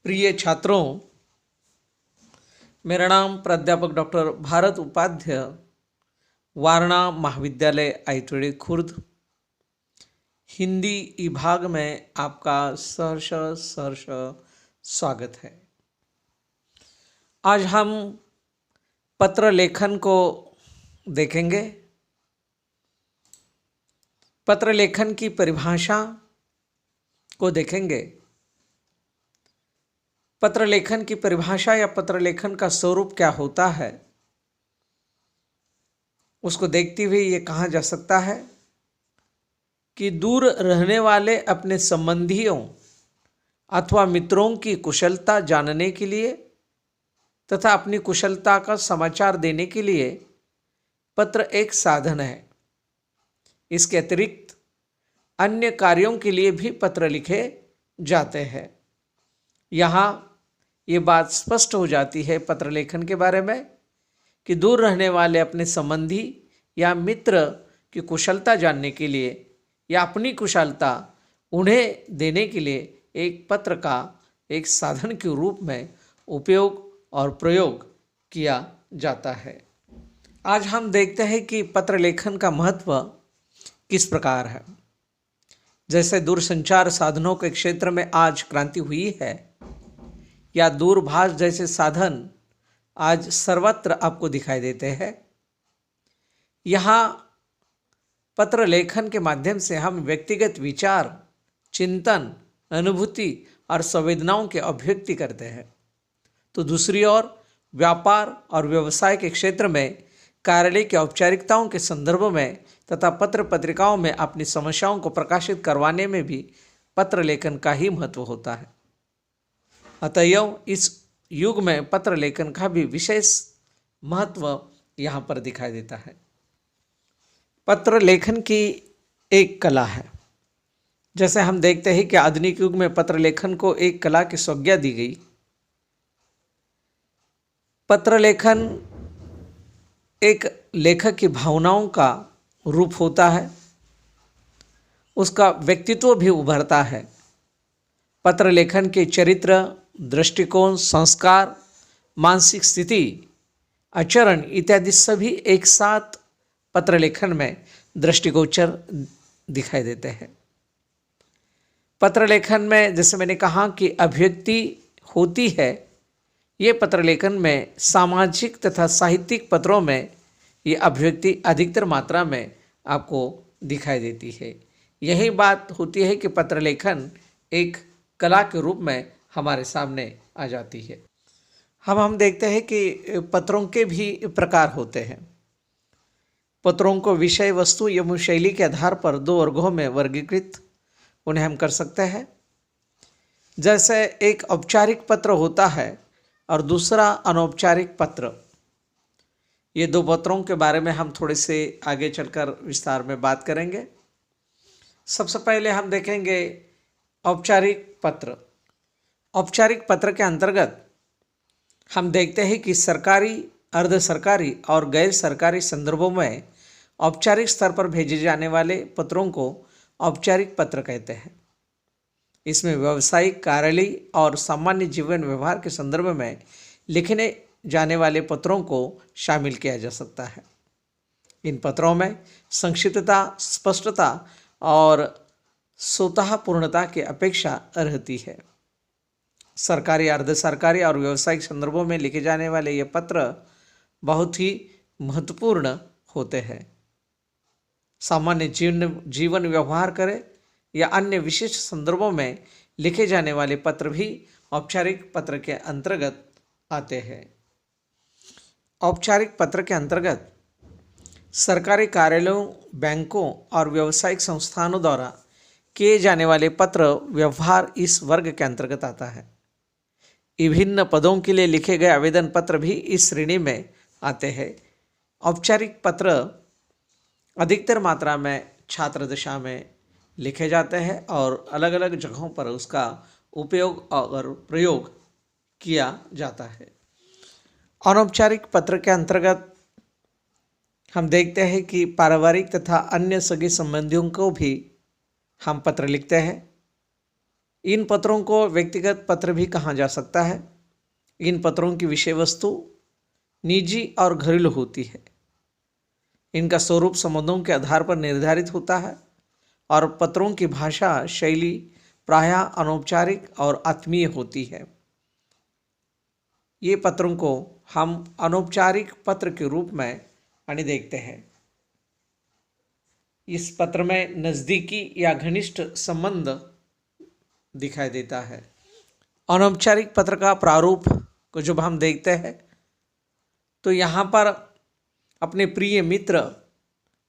प्रिय छात्रों, मेरा नाम प्राध्यापक डॉक्टर भारत उपाध्याय, वारणा महाविद्यालय आईटीडी खुर्द, हिंदी विभाग में आपका सहर्ष स्वागत है। आज हम पत्र लेखन को देखेंगे। पत्र लेखन की परिभाषा को देखेंगे। पत्र लेखन की परिभाषा या पत्र लेखन का स्वरूप क्या होता है, उसको देखते हुए ये कहा जा सकता है कि दूर रहने वाले अपने संबंधियों अथवा मित्रों की कुशलता जानने के लिए तथा अपनी कुशलता का समाचार देने के लिए पत्र एक साधन है। इसके अतिरिक्त अन्य कार्यों के लिए भी पत्र लिखे जाते हैं। यहाँ ये बात स्पष्ट हो जाती है पत्र लेखन के बारे में कि दूर रहने वाले अपने संबंधी या मित्र की कुशलता जानने के लिए या अपनी कुशलता उन्हें देने के लिए एक पत्र का एक साधन के रूप में उपयोग और प्रयोग किया जाता है। आज हम देखते हैं कि पत्र लेखन का महत्व किस प्रकार है। जैसे दूरसंचार साधनों के क्षेत्र में आज क्रांति हुई है या दूरभाष जैसे साधन आज सर्वत्र आपको दिखाई देते हैं, यहाँ पत्र लेखन के माध्यम से हम व्यक्तिगत विचार, चिंतन, अनुभूति और संवेदनाओं की अभिव्यक्ति करते हैं। तो दूसरी ओर व्यापार और व्यवसाय के क्षेत्र में कार्यालय की औपचारिकताओं के संदर्भ में तथा पत्र पत्रिकाओं में अपनी समस्याओं को प्रकाशित करवाने में भी पत्र लेखन का ही महत्व होता है। अतएव इस युग में पत्र लेखन का भी विशेष महत्व यहाँ पर दिखाई देता है। पत्र लेखन की एक कला है। जैसे हम देखते हैं कि आधुनिक युग में पत्र लेखन को एक कला की संज्ञा दी गई। पत्र लेखन एक लेखक की भावनाओं का रूप होता है, उसका व्यक्तित्व भी उभरता है। पत्र लेखन के चरित्र, दृष्टिकोण, संस्कार, मानसिक स्थिति, आचरण इत्यादि सभी एक साथ पत्र लेखन में दृष्टिगोचर दिखाई देते हैं। पत्र लेखन में जैसे मैंने कहा कि अभिव्यक्ति होती है, ये पत्र लेखन में सामाजिक तथा साहित्यिक पत्रों में ये अभिव्यक्ति अधिकतर मात्रा में आपको दिखाई देती है। यही बात होती है कि पत्र लेखन एक कला के रूप में हमारे सामने आ जाती है। हम देखते हैं कि पत्रों के भी प्रकार होते हैं। पत्रों को विषय, वस्तु एवं शैली के आधार पर दो वर्गों में वर्गीकृत उन्हें हम कर सकते हैं। जैसे एक औपचारिक पत्र होता है और दूसरा अनौपचारिक पत्र। ये दो पत्रों के बारे में हम थोड़े से आगे चलकर विस्तार में बात करेंगे। सबसे पहले हम देखेंगे औपचारिक पत्र। औपचारिक पत्र के अंतर्गत हम देखते हैं कि सरकारी, अर्ध सरकारी और गैर सरकारी संदर्भों में औपचारिक स्तर पर भेजे जाने वाले पत्रों को औपचारिक पत्र कहते हैं। इसमें व्यावसायिक, कार्यालय और सामान्य जीवन व्यवहार के संदर्भ में लिखने जाने वाले पत्रों को शामिल किया जा सकता है। इन पत्रों में संक्षिप्तता, स्पष्टता और स्वतः पूर्णता की अपेक्षा रहती है। सरकारी, अर्ध सरकारी और व्यावसायिक संदर्भों में लिखे जाने वाले ये पत्र बहुत ही महत्वपूर्ण होते हैं। सामान्य जीवन व्यवहार करें या अन्य विशिष्ट संदर्भों में लिखे जाने वाले पत्र भी औपचारिक पत्र के अंतर्गत आते हैं। औपचारिक पत्र के अंतर्गत सरकारी कार्यालयों, बैंकों और व्यावसायिक संस्थानों द्वारा किए जाने वाले पत्र व्यवहार इस वर्ग के अंतर्गत आता है। विभिन्न पदों के लिए लिखे गए आवेदन पत्र भी इस श्रेणी में आते हैं। औपचारिक पत्र अधिकतर मात्रा में छात्र दशा में लिखे जाते हैं और अलग अलग जगहों पर उसका उपयोग और प्रयोग किया जाता है। अनौपचारिक पत्र के अंतर्गत हम देखते हैं कि पारिवारिक तथा अन्य सगे संबंधियों को भी हम पत्र लिखते हैं। इन पत्रों को व्यक्तिगत पत्र भी कहा जा सकता है। इन पत्रों की विषय वस्तु निजी और घरेलू होती है। इनका स्वरूप संबंधों के आधार पर निर्धारित होता है और पत्रों की भाषा शैली प्रायः अनौपचारिक और आत्मीय होती है। ये पत्रों को हम अनौपचारिक पत्र के रूप में देखते हैं। इस पत्र में नज़दीकी या घनिष्ठ संबंध दिखाई देता है। अनौपचारिक पत्र का प्रारूप को जब हम देखते हैं तो यहाँ पर अपने प्रिय मित्र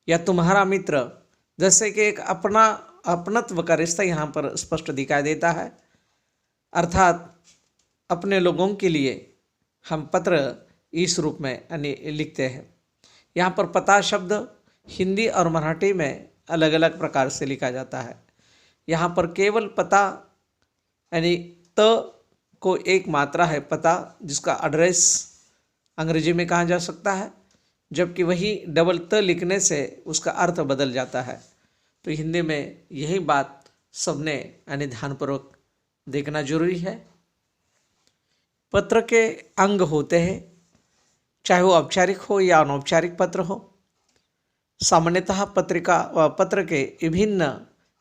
या तुम्हारा मित्र जैसे कि एक अपनत्व का रिश्ता यहाँ पर स्पष्ट दिखाई देता है। अर्थात अपने लोगों के लिए हम पत्र इस रूप में लिखते हैं। यहाँ पर पता शब्द हिंदी और मराठी में अलग अलग प्रकार से लिखा जाता है। यहाँ पर केवल पता यानी त को एक मात्रा है पता, जिसका एड्रेस अंग्रेजी में कहा जा सकता है, जबकि वही डबल त लिखने से उसका अर्थ बदल जाता है। तो हिंदी में यही बात सबने ध्यानपूर्वक देखना जरूरी है। पत्र के अंग होते हैं, चाहे वो औपचारिक हो या अनौपचारिक पत्र हो। सामान्यतः पत्र के विभिन्न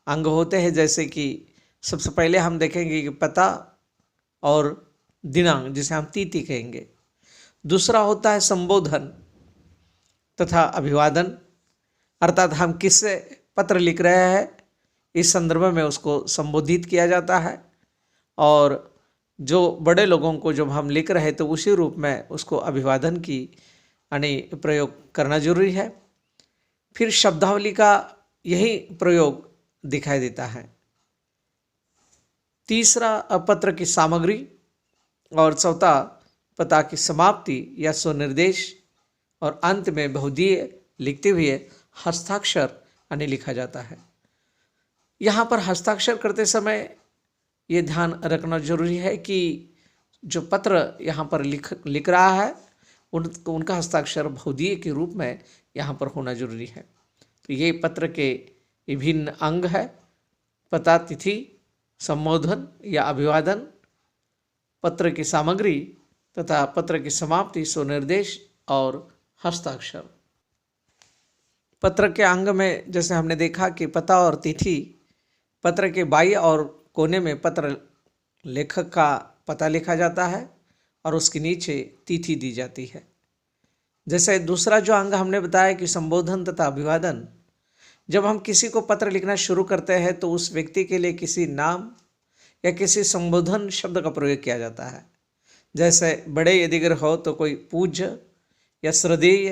अंग होते हैं, जैसे कि सबसे पहले हम देखेंगे कि पता और दिनांक, जिसे हम तिथि कहेंगे। दूसरा होता है संबोधन तथा अभिवादन, अर्थात हम किससे पत्र लिख रहे हैं इस संदर्भ में उसको संबोधित किया जाता है, और जो बड़े लोगों को जब हम लिख रहे हैं तो उसी रूप में उसको अभिवादन की प्रयोग करना जरूरी है। फिर शब्दावली का यही प्रयोग दिखाई देता है। तीसरा पत्र की सामग्री, और चौथा पता की समाप्ति या स्वनिर्देश, और अंत में बहुधीय लिखते हुए हस्ताक्षर लिखा जाता है। यहाँ पर हस्ताक्षर करते समय ये ध्यान रखना जरूरी है कि जो पत्र यहाँ पर लिख रहा है उनका हस्ताक्षर बहुधीय के रूप में यहाँ पर होना जरूरी है। तो ये पत्र के विभिन्न अंग है: पता, तिथि, संबोधन या अभिवादन, पत्र की सामग्री तथा पत्र की समाप्ति, स्वनिर्देश और हस्ताक्षर। पत्र के अंग में जैसे हमने देखा कि पता और तिथि, पत्र के बाईं और कोने में पत्र लेखक का पता लिखा जाता है और उसके नीचे तिथि दी जाती है। जैसे दूसरा जो अंग हमने बताया कि संबोधन तथा अभिवादन, जब हम किसी को पत्र लिखना शुरू करते हैं तो उस व्यक्ति के लिए किसी नाम या किसी संबोधन शब्द का प्रयोग किया जाता है। जैसे बड़े यदि अगर हो तो कोई पूज्य या श्रद्धेय,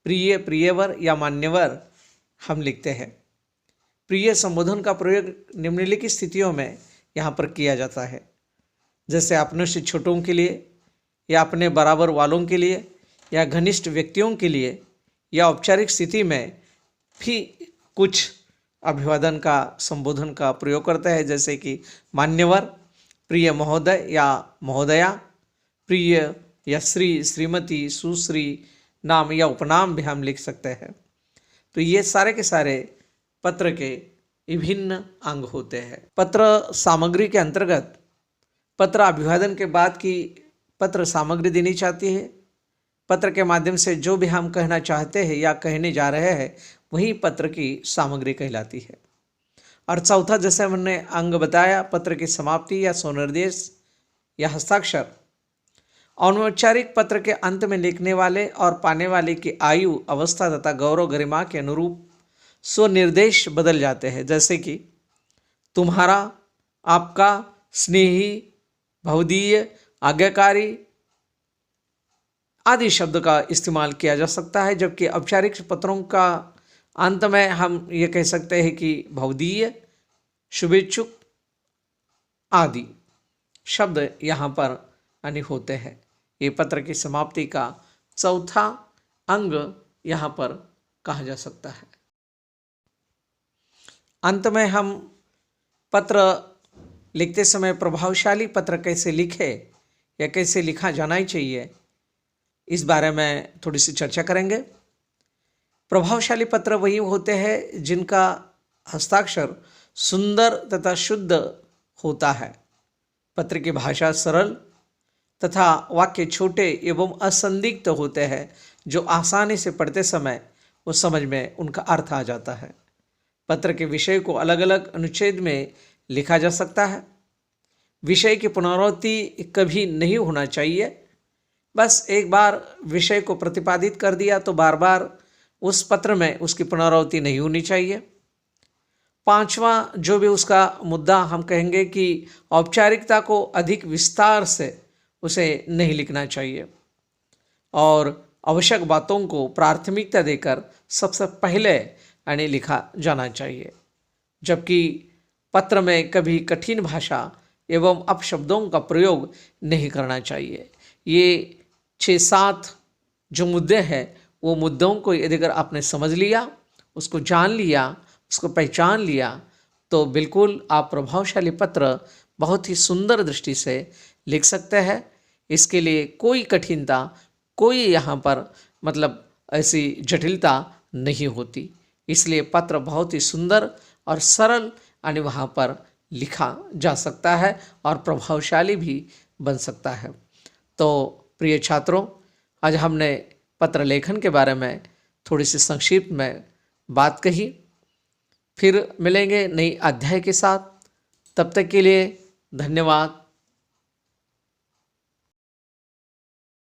प्रिय, प्रियवर या मान्यवर हम लिखते हैं। प्रिय संबोधन का प्रयोग निम्नलिखित स्थितियों में यहाँ पर किया जाता है, जैसे अपने से छोटों के लिए या अपने बराबर वालों के लिए या घनिष्ठ व्यक्तियों के लिए, या औपचारिक स्थिति में भी कुछ अभिवादन का संबोधन का प्रयोग करते हैं, जैसे कि मान्यवर, प्रिय महोदय या महोदया, प्रिय या श्री, श्रीमती, सुश्री नाम या उपनाम भी हम लिख सकते हैं। तो ये सारे के सारे पत्र के विभिन्न अंग होते हैं। पत्र सामग्री के अंतर्गत पत्र अभिवादन के बाद की पत्र सामग्री देनी चाहती है। पत्र के माध्यम से जो भी हम कहना चाहते हैं या कहने जा रहे हैं वही पत्र की सामग्री कहलाती है। और चौथा जैसे हमने अंग बताया, पत्र की समाप्ति या स्वनिर्देश या हस्ताक्षर। अनौपचारिक पत्र के अंत में लिखने वाले और पाने वाले की आयु, अवस्था तथा गौरव गरिमा के अनुरूप स्वनिर्देश बदल जाते हैं, जैसे कि तुम्हारा, आपका, स्नेही, बहुधीय, आज्ञाकारी आदि शब्द का इस्तेमाल किया जा सकता है। जबकि औपचारिक पत्रों का अंत में हम ये कह सकते हैं कि बहुधीय, शुभेच्छुक आदि शब्द यहाँ पर होते हैं। ये पत्र की समाप्ति का चौथा अंग यहाँ पर कहा जा सकता है। अंत में हम पत्र लिखते समय प्रभावशाली पत्र कैसे लिखे या कैसे लिखा जाना ही चाहिए, इस बारे में थोड़ी सी चर्चा करेंगे। प्रभावशाली पत्र वही होते हैं जिनका हस्ताक्षर सुंदर तथा शुद्ध होता है। पत्र की भाषा सरल तथा वाक्य छोटे एवं असंदिग्ध होते हैं, जो आसानी से पढ़ते समय उस समझ में उनका अर्थ आ जाता है। पत्र के विषय को अलग अलग अनुच्छेद में लिखा जा सकता है। विषय की पुनरावृत्ति कभी नहीं होना चाहिए। बस एक बार विषय को प्रतिपादित कर दिया तो बार बार उस पत्र में उसकी पुनरावृत्ति नहीं होनी चाहिए। पांचवा जो भी उसका मुद्दा हम कहेंगे कि औपचारिकता को अधिक विस्तार से उसे नहीं लिखना चाहिए और आवश्यक बातों को प्राथमिकता देकर सबसे पहले यानी लिखा जाना चाहिए। जबकि पत्र में कभी कठिन भाषा एवं अपशब्दों का प्रयोग नहीं करना चाहिए। ये 6-7 जो मुद्दे हैं वो मुद्दों को यदि अगर आपने समझ लिया, उसको जान लिया, उसको पहचान लिया तो बिल्कुल आप प्रभावशाली पत्र बहुत ही सुंदर दृष्टि से लिख सकते हैं। इसके लिए कोई कठिनता, कोई यहाँ पर मतलब ऐसी जटिलता नहीं होती। इसलिए पत्र बहुत ही सुंदर और सरल यानी वहाँ पर लिखा जा सकता है और प्रभावशाली भी बन सकता है। तो प्रिय छात्रों, आज हमने पत्र लेखन के बारे में थोड़ी सी संक्षिप्त में बात कही। फिर मिलेंगे नई अध्याय के साथ। तब तक के लिए धन्यवाद।